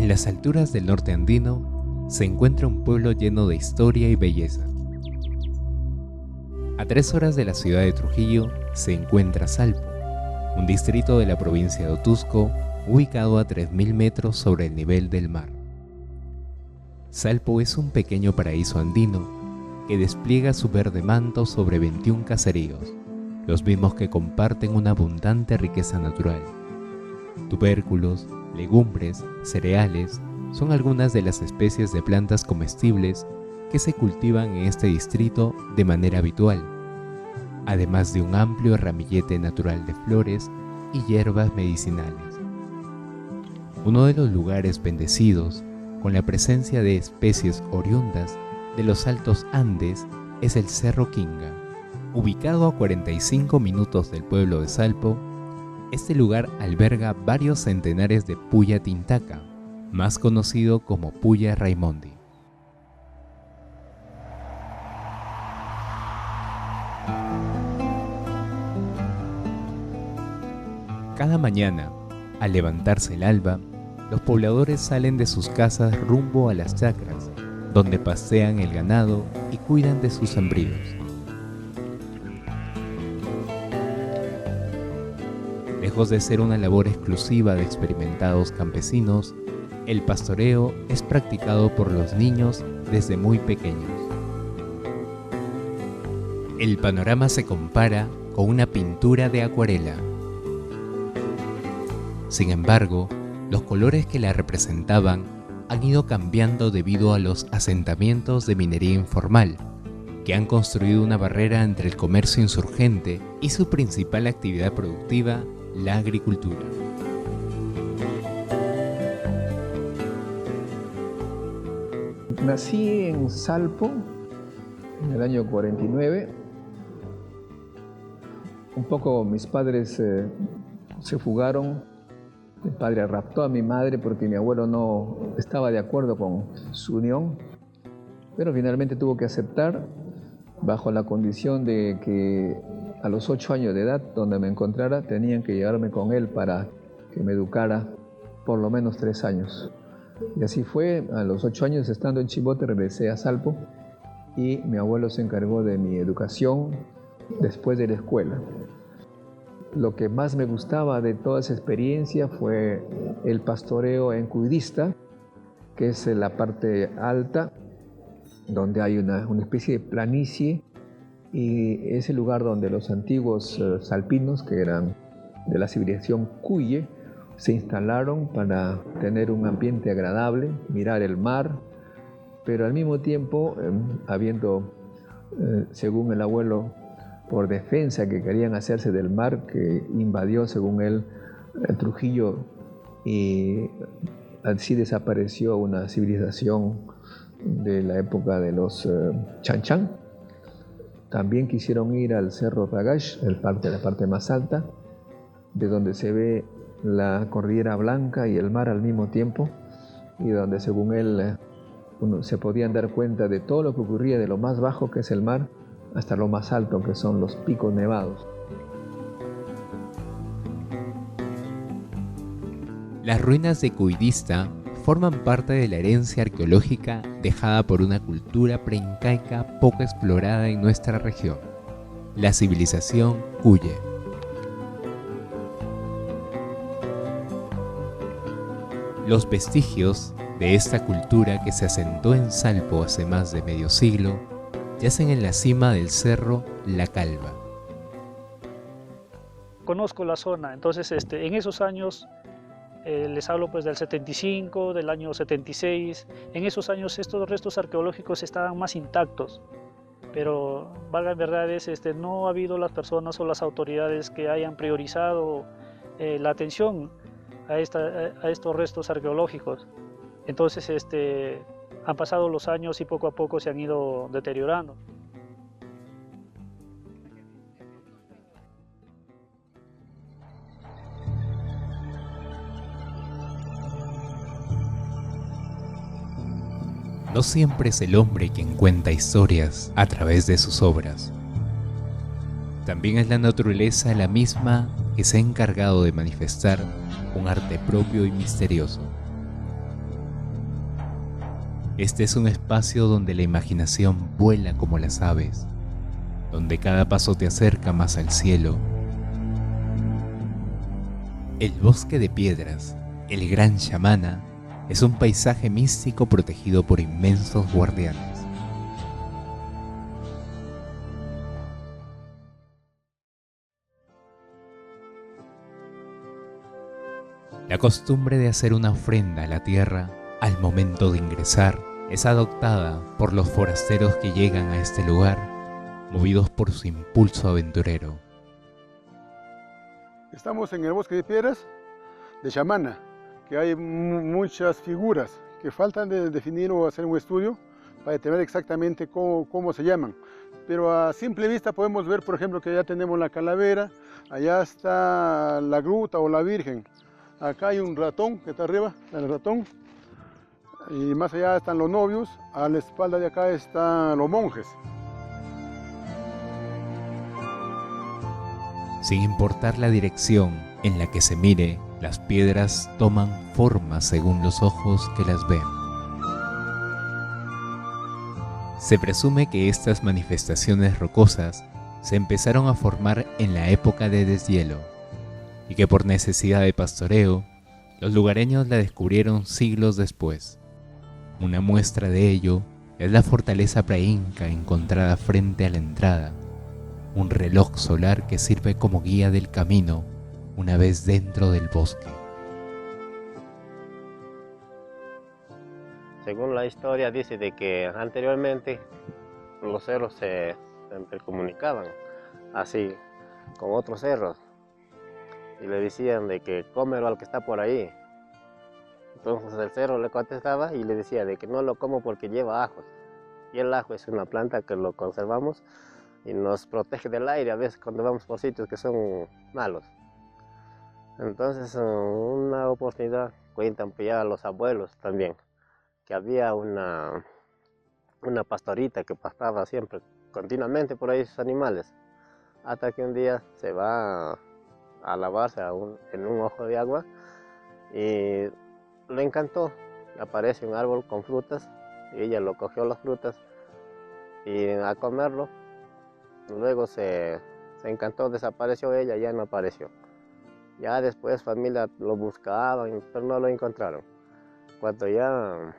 En las alturas del norte andino se encuentra un pueblo lleno de historia y belleza. A 3 horas de la ciudad de Trujillo se encuentra Salpo, un distrito de la provincia de Otuzco ubicado a 3000 metros sobre el nivel del mar. Salpo es un pequeño paraíso andino que despliega su verde manto sobre 21 caseríos, los mismos que comparten una abundante riqueza natural. Tubérculos, legumbres, cereales son algunas de las especies de plantas comestibles que se cultivan en este distrito de manera habitual, además de un amplio ramillete natural de flores y hierbas medicinales. Uno de los lugares bendecidos con la presencia de especies oriundas de los altos Andes es el Cerro Quinga. Ubicado a 45 minutos del pueblo de Salpo, este lugar alberga varios centenares de Puya tintaca, más conocido como Puya raimondi. Cada mañana, al levantarse el alba, los pobladores salen de sus casas rumbo a las chacras, donde pasean el ganado y cuidan de sus sembríos. Lejos de ser una labor exclusiva de experimentados campesinos, el pastoreo es practicado por los niños desde muy pequeños. El panorama se compara con una pintura de acuarela. Sin embargo, los colores que la representaban han ido cambiando debido a los asentamientos de minería informal, que han construido una barrera entre el comercio insurgente y su principal actividad productiva, la agricultura. Nací en Salpo en el año 49. Un poco mis padres se fugaron. Mi padre raptó a mi madre porque mi abuelo no estaba de acuerdo con su unión, pero finalmente tuvo que aceptar bajo la condición de que a los 8 años de edad, donde me encontrara, tenían que llevarme con él para que me educara por lo menos 3 años. Y así fue. A los 8 años, estando en Chimbote, regresé a Salpo y mi abuelo se encargó de mi educación después de la escuela. Lo que más me gustaba de toda esa experiencia fue el pastoreo encudista, que es la parte alta, donde hay una especie de planicie, y es el lugar donde los antiguos salpinos, que eran de la civilización Cuye, se instalaron para tener un ambiente agradable, mirar el mar, pero al mismo tiempo, habiendo, según el abuelo, por defensa que querían hacerse del mar que invadió, según él, Trujillo, y así desapareció una civilización de la época de los Chanchan. También quisieron ir al Cerro Tagash, la parte más alta, de donde se ve la Cordillera Blanca y el mar al mismo tiempo, y donde, según él, se podían dar cuenta de todo lo que ocurría de lo más bajo, que es el mar, hasta lo más alto, que son los picos nevados. Las ruinas de Cuidista forman parte de la herencia arqueológica dejada por una cultura preincaica poco explorada en nuestra región, la civilización Cuye. Los vestigios de esta cultura, que se asentó en Salpo hace más de medio siglo, yacen en la cima del cerro La Calva. Conozco la zona, entonces en esos años, les hablo pues del 75, del año 76, en esos años estos restos arqueológicos estaban más intactos, pero valga verdades, no ha habido las personas o las autoridades que hayan priorizado la atención a estos restos arqueológicos. Entonces han pasado los años y poco a poco se han ido deteriorando. No siempre es el hombre quien cuenta historias a través de sus obras. También es la naturaleza la misma que se ha encargado de manifestar un arte propio y misterioso. Este es un espacio donde la imaginación vuela como las aves, donde cada paso te acerca más al cielo. El bosque de piedras, el Gran Yamana, es un paisaje místico protegido por inmensos guardianes. La costumbre de hacer una ofrenda a la tierra al momento de ingresar es adoptada por los forasteros que llegan a este lugar, movidos por su impulso aventurero. Estamos en el bosque de piedras de Yamana, que hay muchas figuras que faltan de definir o hacer un estudio para determinar exactamente cómo se llaman. Pero a simple vista podemos ver, por ejemplo, que ya tenemos la calavera, allá está la gruta o la Virgen. Acá hay un ratón que está arriba, el ratón, y más allá están los novios, a la espalda de acá están los monjes. Sin importar la dirección en la que se mire, las piedras toman forma según los ojos que las ven. Se presume que estas manifestaciones rocosas se empezaron a formar en la época de deshielo, y que por necesidad de pastoreo, los lugareños la descubrieron siglos después. Una muestra de ello es la fortaleza preinca encontrada frente a la entrada, un reloj solar que sirve como guía del camino una vez dentro del bosque. Según la historia dice de que anteriormente los cerros se intercomunicaban así con otros cerros. Y le decían de que cómelo al que está por ahí. Entonces el cerro le contestaba y le decía de que no lo como porque lleva ajos. Y el ajo es una planta que lo conservamos y nos protege del aire a veces cuando vamos por sitios que son malos. Entonces una oportunidad, cuentan pues ya los abuelos también, que había una pastorita que pastaba siempre, continuamente por ahí sus animales. Hasta que un día se va a lavarse en un ojo de agua y le encantó. Aparece un árbol con frutas y ella lo cogió las frutas y a comerlo. Luego se encantó, desapareció ella, ya no apareció. Ya después familia lo buscaban, pero no lo encontraron. Cuando ya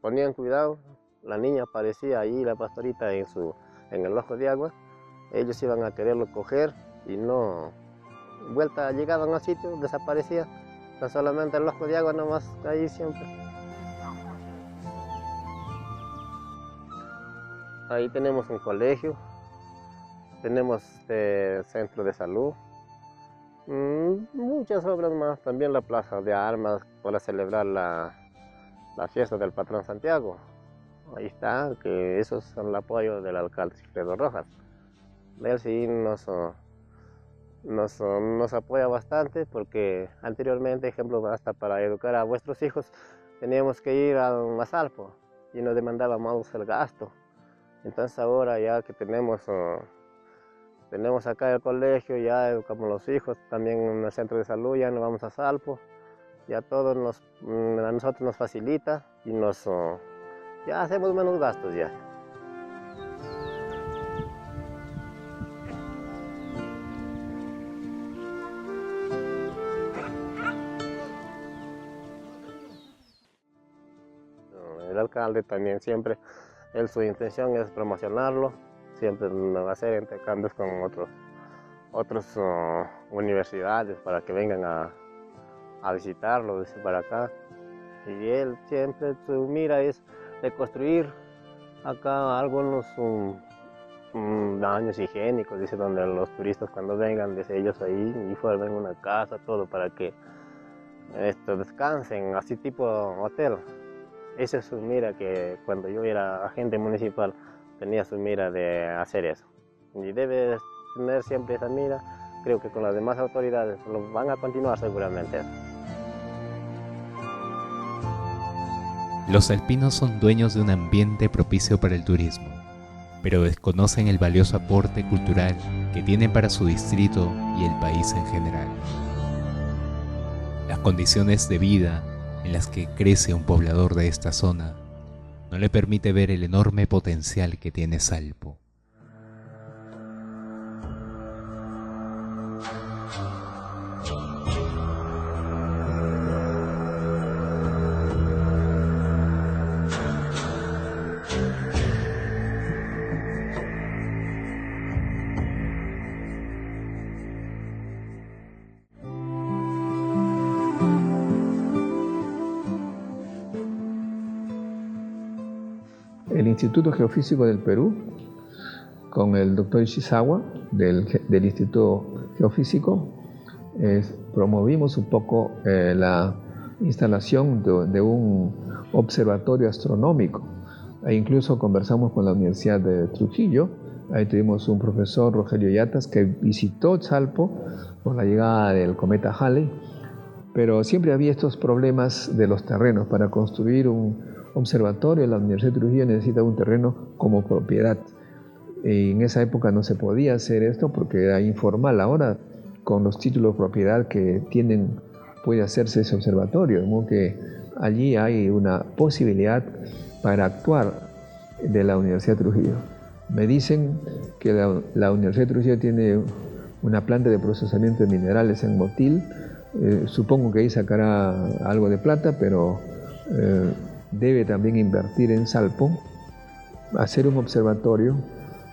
ponían cuidado, la niña aparecía ahí, la pastorita en el ojo de agua. Ellos iban a quererlo coger y no, llegaban al sitio, desaparecía, tan solamente el ojo de agua nomás ahí siempre. Ahí tenemos un colegio, tenemos centro de salud, muchas obras más, también la plaza de armas para celebrar la fiesta del patrón Santiago. Ahí está, que eso es el apoyo del alcalde Sigfredo Rojas. Él sí nos apoya bastante porque anteriormente, ejemplo, hasta para educar a vuestros hijos teníamos que ir a Mazalpo y nos demandábamos el gasto. Entonces ahora ya que tenemos acá el colegio, ya educamos a los hijos, también en el centro de salud, ya no vamos a Salpo, ya todo a nosotros nos facilita y ya hacemos menos gastos ya. El alcalde también siempre, su intención es promocionarlo, siempre hacer intercambios con otras universidades para que vengan a visitarlo desde para acá. Y él siempre su mira es de construir acá algunos baños higiénicos, dice, donde los turistas cuando vengan, desde ellos ahí y formen una casa, todo para que descansen, así tipo hotel. Esa es su mira, que cuando yo era agente municipal tenía su mira de hacer eso. Y debe tener siempre esa mira, creo que con las demás autoridades lo van a continuar seguramente. Los alpinos son dueños de un ambiente propicio para el turismo, pero desconocen el valioso aporte cultural que tienen para su distrito y el país en general. Las condiciones de vida, en las que crece un poblador de esta zona no le permite ver el enorme potencial que tiene Salpo. El Instituto Geofísico del Perú, con el doctor Ishizawa del Instituto Geofísico, promovimos un poco la instalación de un observatorio astronómico. E incluso conversamos con la Universidad de Trujillo. Ahí tuvimos un profesor, Rogelio Yatas, que visitó Salpo con la llegada del cometa Halley, pero siempre había estos problemas de los terrenos. Para construir un observatorio, la Universidad de Trujillo necesita un terreno como propiedad. Y en esa época no se podía hacer esto porque era informal. Ahora, con los títulos de propiedad que tienen, puede hacerse ese observatorio. De modo que allí hay una posibilidad para actuar de la Universidad de Trujillo. Me dicen que la Universidad de Trujillo tiene una planta de procesamiento de minerales en Motil. Supongo que ahí sacará algo de plata, pero debe también invertir en Salpo, hacer un observatorio,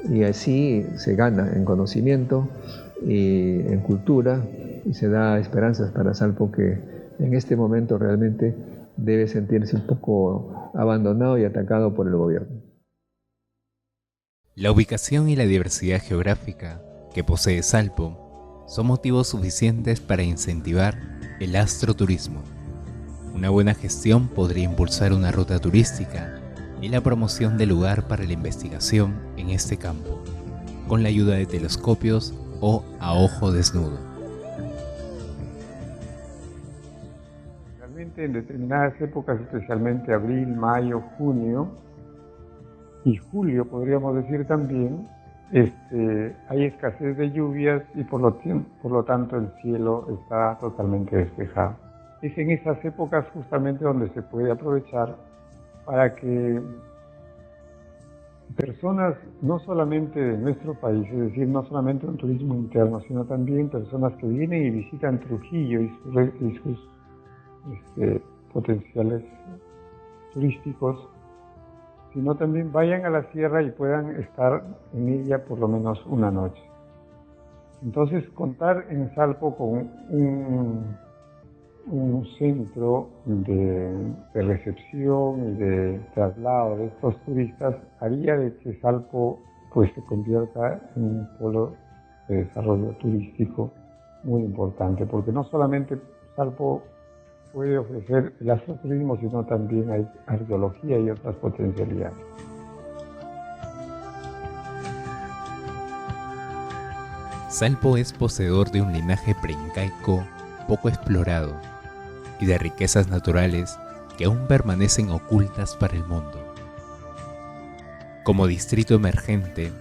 y así se gana en conocimiento y en cultura, y se da esperanzas para Salpo, que en este momento realmente debe sentirse un poco abandonado y atacado por el gobierno. La ubicación y la diversidad geográfica que posee Salpo son motivos suficientes para incentivar el astroturismo. Una buena gestión podría impulsar una ruta turística y la promoción del lugar para la investigación en este campo, con la ayuda de telescopios o a ojo desnudo. Realmente en determinadas épocas, especialmente abril, mayo, junio y julio, podríamos decir también, hay escasez de lluvias y por lo tanto el cielo está totalmente despejado. Es en esas épocas justamente donde se puede aprovechar para que personas, no solamente de nuestro país, es decir, no solamente un turismo interno, sino también personas que vienen y visitan Trujillo y sus potenciales turísticos, sino también vayan a la sierra y puedan estar en ella por lo menos una noche. Entonces, contar en Salpo con un centro de recepción y de traslado de estos turistas haría de que Salpo pues se convierta en un polo de desarrollo turístico muy importante, porque no solamente Salpo puede ofrecer el astroturismo, sino también hay arqueología y otras potencialidades. Salpo es poseedor de un linaje preincaico poco explorado y de riquezas naturales que aún permanecen ocultas para el mundo. Como distrito emergente,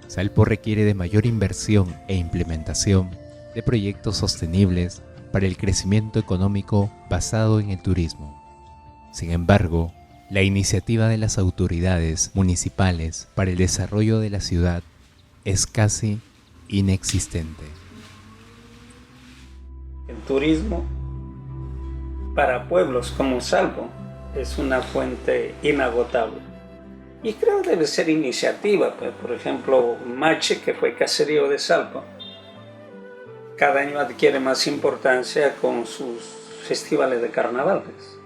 Salpo requiere de mayor inversión e implementación de proyectos sostenibles para el crecimiento económico basado en el turismo. Sin embargo, la iniciativa de las autoridades municipales para el desarrollo de la ciudad es casi inexistente. El turismo para pueblos como Salpo es una fuente inagotable. Y creo que debe ser iniciativa, pues, por ejemplo, Mache, que fue caserío de Salpo, cada año adquiere más importancia con sus festivales de carnavales.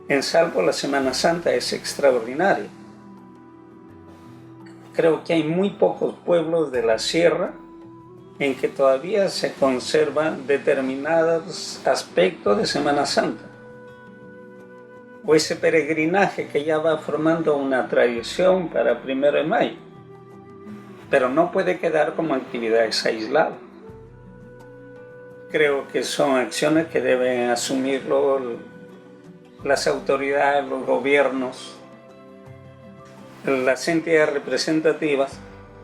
En Salpo la Semana Santa es extraordinaria. Creo que hay muy pocos pueblos de la sierra en que todavía se conservan determinados aspectos de Semana Santa. O ese peregrinaje que ya va formando una tradición para 1 de mayo. Pero no puede quedar como actividades aisladas. Creo que son acciones que deben asumirlo las autoridades, los gobiernos, las entidades representativas,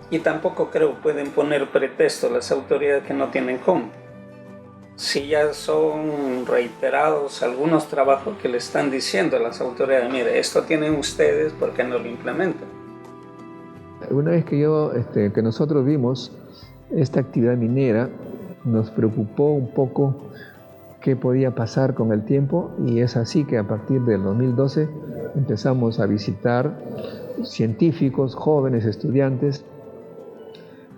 y tampoco creo pueden poner pretexto las autoridades que no tienen cómo. si ya son reiterados algunos trabajos que le están diciendo a las autoridades, mire, esto tienen ustedes, ¿por qué no lo implementan? Una vez que nosotros vimos esta actividad minera, nos preocupó un poco qué podía pasar con el tiempo, y es así que a partir del 2012 empezamos a visitar científicos, jóvenes, estudiantes,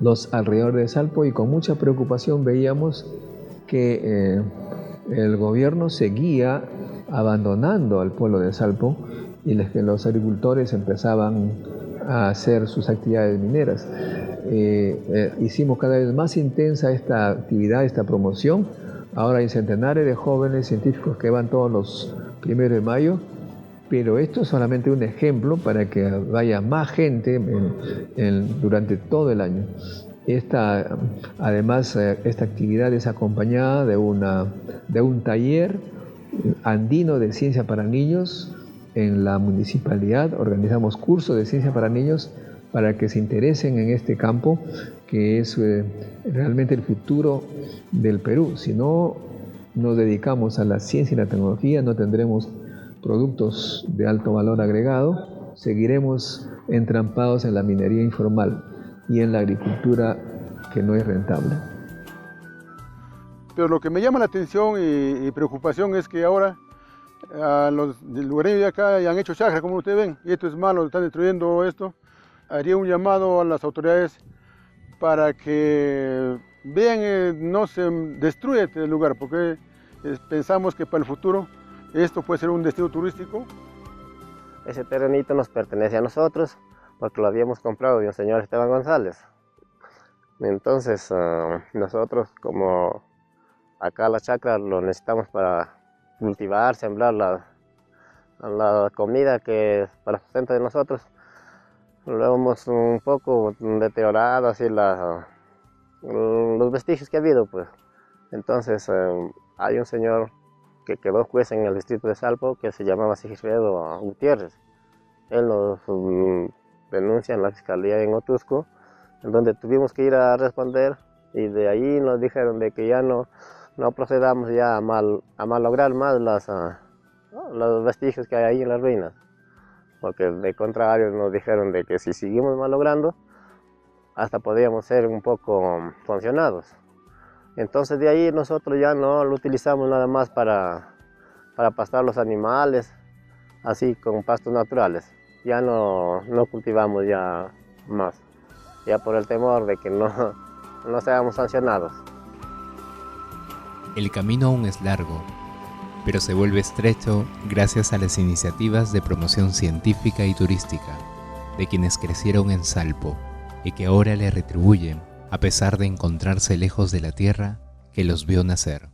los alrededores de Salpo, y con mucha preocupación veíamos que el gobierno seguía abandonando al pueblo de Salpo y que los agricultores empezaban a hacer sus actividades mineras. Hicimos cada vez más intensa esta actividad, esta promoción. Ahora hay centenares de jóvenes científicos que van todos los 1 de mayo, pero esto es solamente un ejemplo para que vaya más gente durante todo el año. Además, esta actividad es acompañada de un taller andino de ciencia para niños. En la municipalidad organizamos cursos de ciencia para niños para que se interesen en este campo, que es realmente el futuro del Perú. Si no nos dedicamos a la ciencia y la tecnología, no tendremos productos de alto valor agregado, seguiremos entrampados en la minería informal y en la agricultura que no es rentable. Pero lo que me llama la atención y preocupación es que ahora los lugareños de acá ya han hecho chacra, como ustedes ven, y esto es malo, están destruyendo esto. Haría un llamado a las autoridades para que vean, no se destruya este lugar, porque pensamos que para el futuro esto puede ser un destino turístico. Ese terrenito nos pertenece a nosotros porque lo habíamos comprado de un señor Esteban González. Entonces nosotros, como acá la chacra lo necesitamos para cultivar, sembrar la comida que es para el sustento de nosotros, lo hemos un poco deteriorado, así los vestigios que ha habido, pues. Entonces hay un señor que quedó juez en el distrito de Salpo que se llamaba Sigfredo Gutiérrez. Él nos denuncia en la fiscalía en Otusco, en donde tuvimos que ir a responder, y de ahí nos dijeron de que ya no procedamos ya a malograr más los vestigios que hay ahí en las ruinas, porque de contrario nos dijeron de que si seguimos malogrando hasta podríamos ser un poco sancionados. Entonces de ahí nosotros ya no lo utilizamos nada más para pastar los animales, así con pastos naturales. Ya no cultivamos ya más, ya por el temor de que no seamos sancionados. El camino aún es largo, pero se vuelve estrecho gracias a las iniciativas de promoción científica y turística de quienes crecieron en Salpo y que ahora le retribuyen a pesar de encontrarse lejos de la tierra que los vio nacer.